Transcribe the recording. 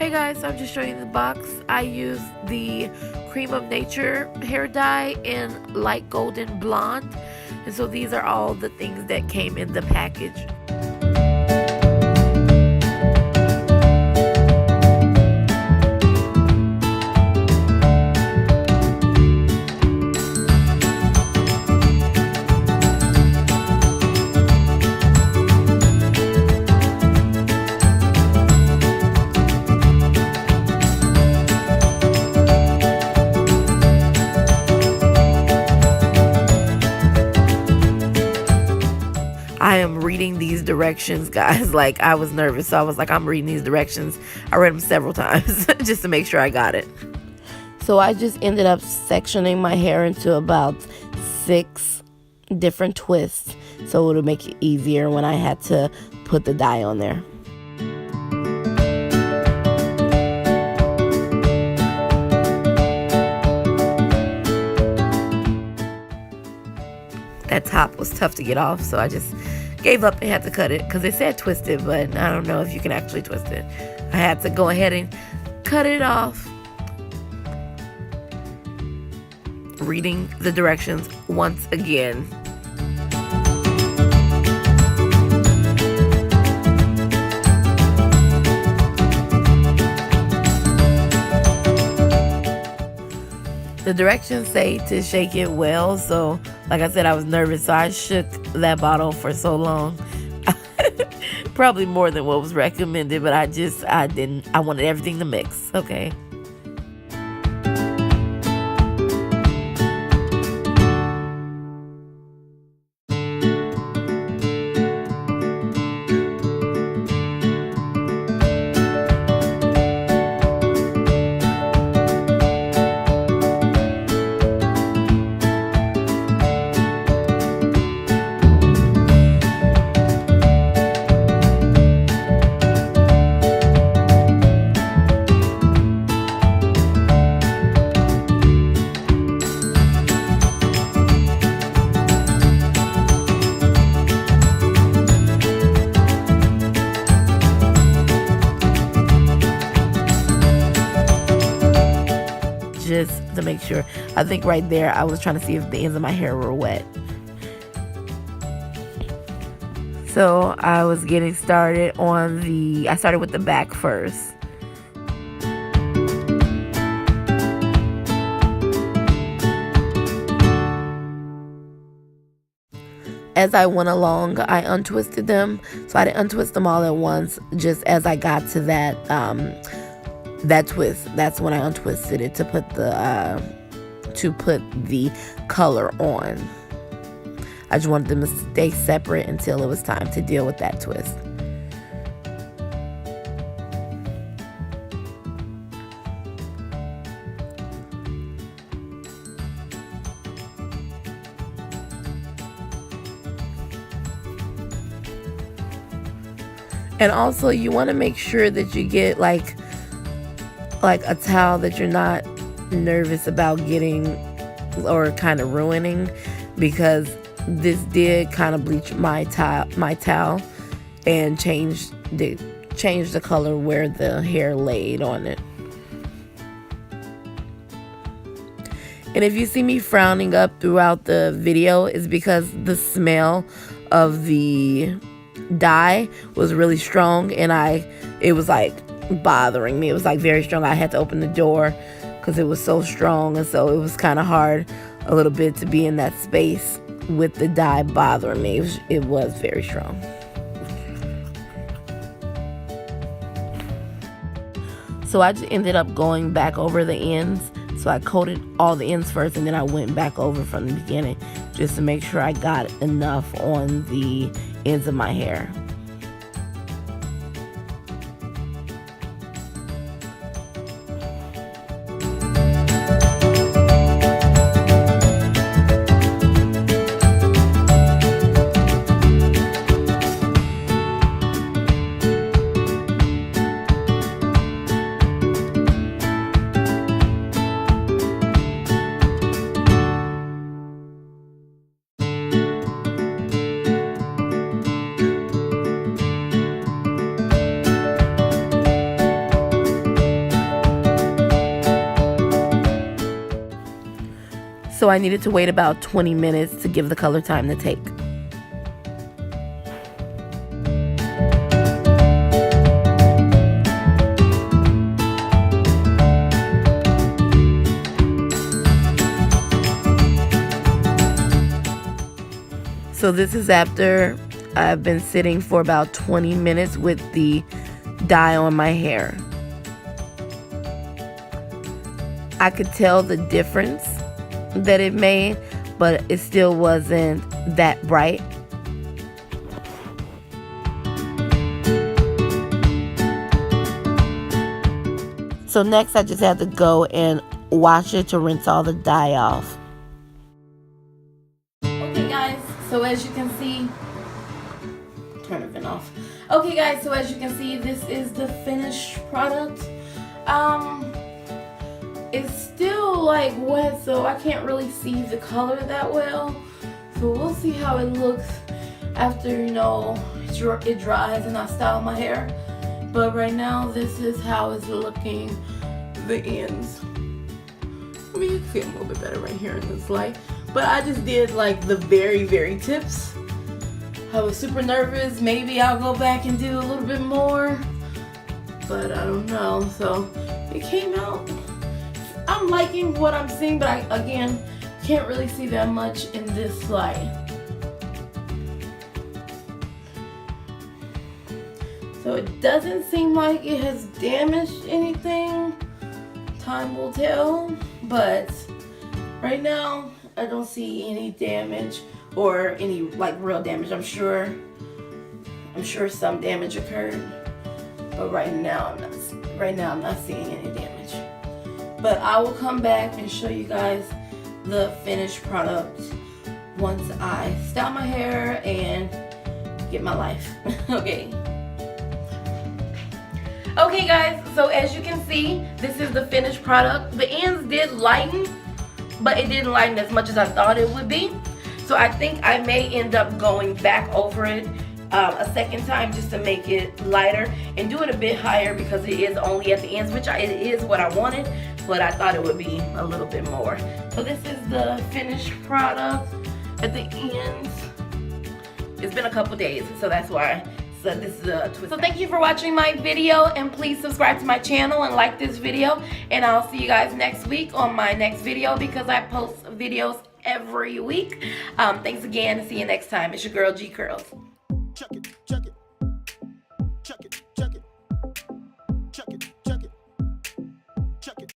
Hey guys, so I'm just showing you the box. I used the Cream of Nature hair dye in light golden blonde. And so these are all the things that came in the package. I am reading these directions, guys. Like, I was nervous, so I was like, I'm reading these directions. I read them several times just to make sure I got it. So I just ended up sectioning my hair into about 6 different twists, so it'll make it easier when I had to put the dye on there. That top was tough to get off, so I just gave up and had to cut it because it said twist it, but I don't know if you can actually twist it. I had to go ahead and cut it off. Reading the directions once again. The directions say to shake it well, so like I said, I was nervous, so I shook that bottle for so long. Probably more than what was recommended, but I wanted everything to mix, okay? Just to make sure. I think right there I was trying to see if the ends of my hair were wet. So I was getting started on I started with the back first. As I went along, I untwisted them. So I didn't untwist them all at once. Just as I got to that twist, that's when I untwisted it to put the color on. I just wanted them to stay separate until it was time to deal with that twist. And also you want to make sure that you get like a towel that you're not nervous about getting or kind of ruining, because this did kind of bleach my towel and change the color where the hair laid on it. And if you see me frowning up throughout the video, it's because the smell of the dye was really strong, and it was like bothering me. It was like very strong. I had to open the door because it was so strong, and so it was kind of hard a little bit to be in that space with the dye bothering me. It was very strong. So I just ended up going back over the ends. So I coated all the ends first, and then I went back over from the beginning just to make sure I got enough on the ends of my hair. so I needed to wait about 20 minutes to give the color time to take. So this is after I've been sitting for about 20 minutes with the dye on my hair. I could tell the difference that it made, but it still wasn't that bright. So next I just had to go and wash it to rinse all the dye off. Okay guys, so as you can see, turn the vent off. Okay guys, so as you can see, this is the finished product. It's still like wet, so I can't really see the color that well. So we'll see how it looks after, you know, it dries and I style my hair. But right now, this is how it's looking, the ends. I mean, you can see them a little bit better right here in this light. But I just did like the very tips. I was super nervous. Maybe I'll go back and do a little bit more, but I don't know. So it came out. I'm liking what I'm seeing, but I, again, can't really see that much in this light. So it doesn't seem like it has damaged anything. Time will tell, but right now I don't see any damage or any like real damage. I'm sure some damage occurred, but right now I'm not seeing any damage. But I will come back and show you guys the finished product once I style my hair and get my life. Okay guys, so as you can see, this is the finished product. The ends did lighten, but it didn't lighten as much as I thought it would be. So I think I may end up going back over it a second time just to make it lighter and do it a bit higher, because it is only at the ends, which it is what I wanted, but I thought it would be a little bit more. So this is the finished product at the ends. It's been a couple days, so that's why. So this is a twist. So thank you for watching my video, and please subscribe to my channel and like this video, and I'll see you guys next week on my next video, because I post videos every week. Thanks again. See you next time. It's your girl Gicurls.